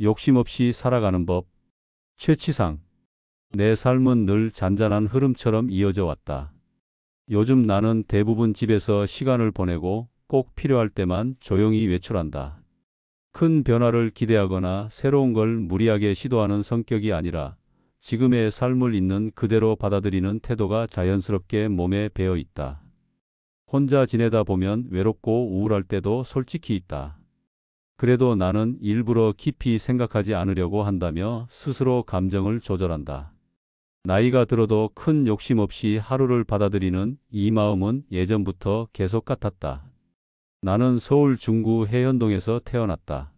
욕심 없이 살아가는 법. 최치상. 내 삶은 늘 잔잔한 흐름처럼 이어져 왔다. 요즘 나는 대부분 집에서 시간을 보내고 꼭 필요할 때만 조용히 외출한다. 큰 변화를 기대하거나 새로운 걸 무리하게 시도하는 성격이 아니라 지금의 삶을 있는 그대로 받아들이는 태도가 자연스럽게 몸에 배어 있다. 혼자 지내다 보면 외롭고 우울할 때도 솔직히 있다. 그래도 나는 일부러 깊이 생각하지 않으려고 한다며 스스로 감정을 조절한다. 나이가 들어도 큰 욕심 없이 하루를 받아들이는 이 마음은 예전부터 계속 같았다. 나는 서울 중구 해현동에서 태어났다.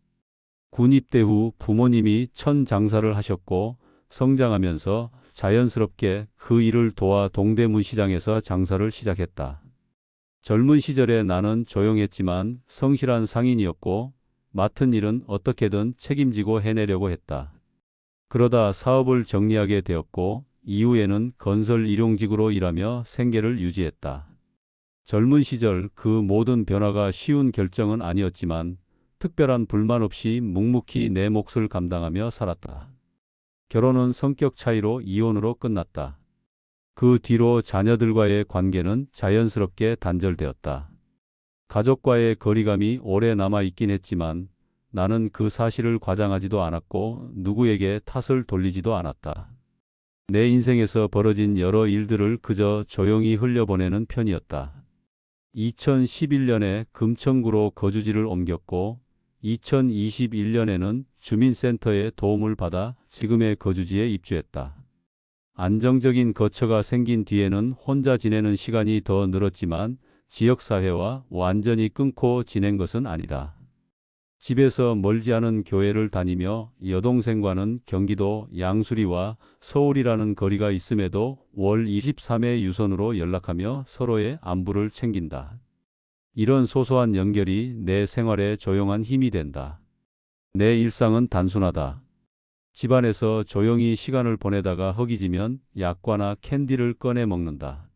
군 입대 후 부모님이 천장사를 하셨고 성장하면서 자연스럽게 그 일을 도와 동대문 시장에서 장사를 시작했다. 젊은 시절에 나는 조용했지만 성실한 상인이었고 맡은 일은 어떻게든 책임지고 해내려고 했다. 그러다 사업을 정리하게 되었고 이후에는 건설 일용직으로 일하며 생계를 유지했다. 젊은 시절 그 모든 변화가 쉬운 결정은 아니었지만 특별한 불만 없이 묵묵히 내 몫을 감당하며 살았다. 결혼은 성격 차이로 이혼으로 끝났다. 그 뒤로 자녀들과의 관계는 자연스럽게 단절되었다. 가족과의 거리감이 오래 남아있긴 했지만 나는 그 사실을 과장하지도 않았고 누구에게 탓을 돌리지도 않았다. 내 인생에서 벌어진 여러 일들을 그저 조용히 흘려보내는 편이었다. 2011년에 금천구로 거주지를 옮겼고 2021년에는 주민센터의 도움을 받아 지금의 거주지에 입주했다. 안정적인 거처가 생긴 뒤에는 혼자 지내는 시간이 더 늘었지만 지역사회와 완전히 끊고 지낸 것은 아니다. 집에서 멀지 않은 교회를 다니며 여동생과는 경기도 양수리와 서울이라는 거리가 있음에도 월 23회 유선으로 연락하며 서로의 안부를 챙긴다. 이런 소소한 연결이 내 생활에 조용한 힘이 된다. 내 일상은 단순하다. 집안에서 조용히 시간을 보내다가 허기지면 약과나 캔디를 꺼내 먹는다.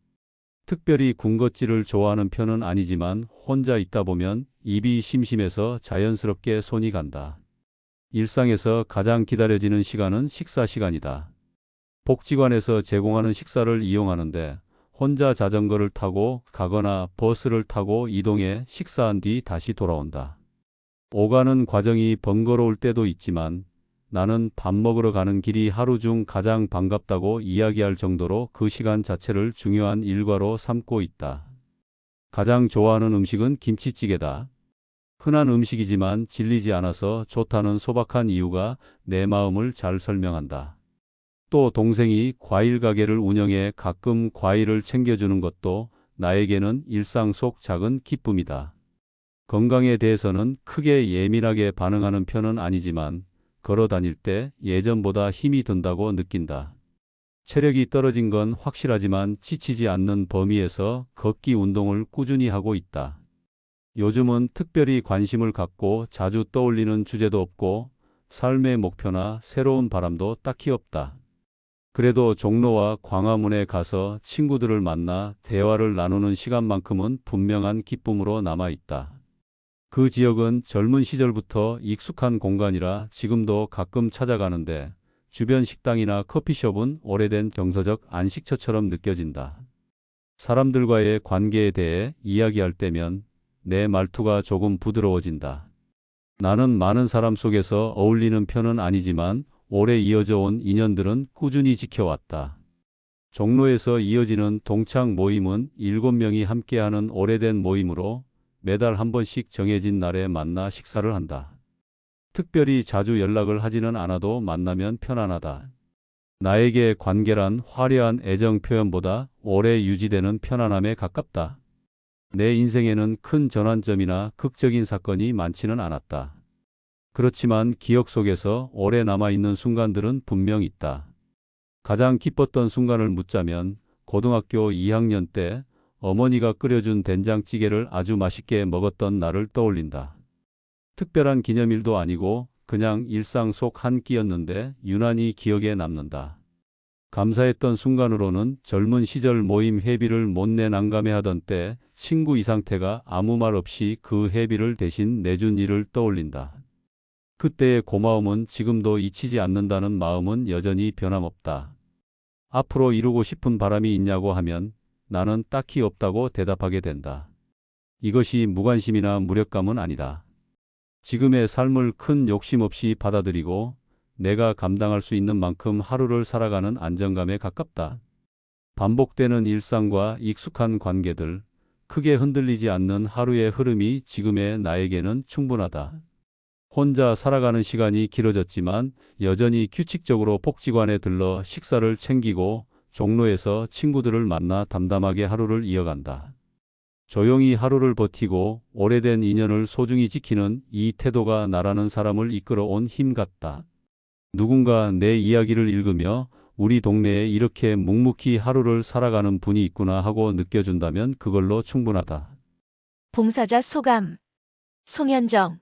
특별히 군것질을 좋아하는 편은 아니지만 혼자 있다 보면 입이 심심해서 자연스럽게 손이 간다. 일상에서 가장 기다려지는 시간은 식사 시간이다. 복지관에서 제공하는 식사를 이용하는데 혼자 자전거를 타고 가거나 버스를 타고 이동해 식사한 뒤 다시 돌아온다. 오가는 과정이 번거로울 때도 있지만 나는 밥 먹으러 가는 길이 하루 중 가장 반갑다고 이야기할 정도로 그 시간 자체를 중요한 일과로 삼고 있다. 가장 좋아하는 음식은 김치찌개다. 흔한 음식이지만 질리지 않아서 좋다는 소박한 이유가 내 마음을 잘 설명한다. 또 동생이 과일 가게를 운영해 가끔 과일을 챙겨주는 것도 나에게는 일상 속 작은 기쁨이다. 건강에 대해서는 크게 예민하게 반응하는 편은 아니지만 걸어 다닐 때 예전보다 힘이 든다고 느낀다. 체력이 떨어진 건 확실하지만 지치지 않는 범위에서 걷기 운동을 꾸준히 하고 있다. 요즘은 특별히 관심을 갖고 자주 떠올리는 주제도 없고 삶의 목표나 새로운 바람도 딱히 없다. 그래도 종로와 광화문에 가서 친구들을 만나 대화를 나누는 시간만큼은 분명한 기쁨으로 남아 있다. 그 지역은 젊은 시절부터 익숙한 공간이라 지금도 가끔 찾아가는데 주변 식당이나 커피숍은 오래된 정서적 안식처처럼 느껴진다. 사람들과의 관계에 대해 이야기할 때면 내 말투가 조금 부드러워진다. 나는 많은 사람 속에서 어울리는 편은 아니지만 오래 이어져 온 인연들은 꾸준히 지켜왔다. 종로에서 이어지는 동창 모임은 7명이 함께하는 오래된 모임으로 매달 한 번씩 정해진 날에 만나 식사를 한다. 특별히 자주 연락을 하지는 않아도 만나면 편안하다. 나에게 관계란 화려한 애정 표현보다 오래 유지되는 편안함에 가깝다. 내 인생에는 큰 전환점이나 극적인 사건이 많지는 않았다. 그렇지만 기억 속에서 오래 남아있는 순간들은 분명 있다. 가장 기뻤던 순간을 묻자면 고등학교 2학년 때 어머니가 끓여준 된장찌개를 아주 맛있게 먹었던 날을 떠올린다. 특별한 기념일도 아니고 그냥 일상 속 한 끼였는데 유난히 기억에 남는다. 감사했던 순간으로는 젊은 시절 모임 회비를 못 내 난감해하던 때 친구 이상태가 아무 말 없이 그 회비를 대신 내준 일을 떠올린다. 그때의 고마움은 지금도 잊히지 않는다는 마음은 여전히 변함없다. 앞으로 이루고 싶은 바람이 있냐고 하면 나는 딱히 없다고 대답하게 된다. 이것이 무관심이나 무력감은 아니다. 지금의 삶을 큰 욕심 없이 받아들이고 내가 감당할 수 있는 만큼 하루를 살아가는 안정감에 가깝다. 반복되는 일상과 익숙한 관계들, 크게 흔들리지 않는 하루의 흐름이 지금의 나에게는 충분하다. 혼자 살아가는 시간이 길어졌지만 여전히 규칙적으로 복지관에 들러 식사를 챙기고 종로에서 친구들을 만나 담담하게 하루를 이어간다. 조용히 하루를 버티고 오래된 인연을 소중히 지키는 이 태도가 나라는 사람을 이끌어온 힘 같다. 누군가 내 이야기를 읽으며 우리 동네에 이렇게 묵묵히 하루를 살아가는 분이 있구나 하고 느껴준다면 그걸로 충분하다. 봉사자 소감. 송현정.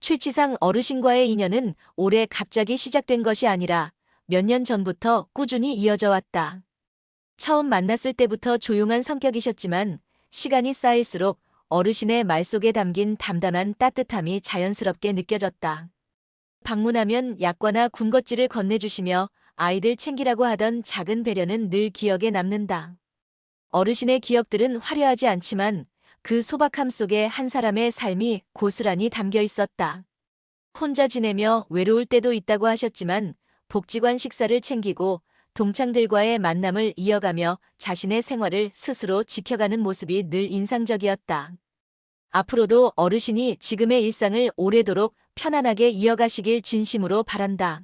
최치상 어르신과의 인연은 올해 갑자기 시작된 것이 아니라 몇 년 전부터 꾸준히 이어져 왔다. 처음 만났을 때부터 조용한 성격이셨지만 시간이 쌓일수록 어르신의 말 속에 담긴 담담한 따뜻함이 자연스럽게 느껴졌다. 방문하면 약과나 군것질을 건네주시며 아이들 챙기라고 하던 작은 배려는 늘 기억에 남는다. 어르신의 기억들은 화려하지 않지만 그 소박함 속에 한 사람의 삶이 고스란히 담겨 있었다. 혼자 지내며 외로울 때도 있다고 하셨지만 복지관 식사를 챙기고 동창들과의 만남을 이어가며 자신의 생활을 스스로 지켜가는 모습이 늘 인상적이었다. 앞으로도 어르신이 지금의 일상을 오래도록 편안하게 이어가시길 진심으로 바란다.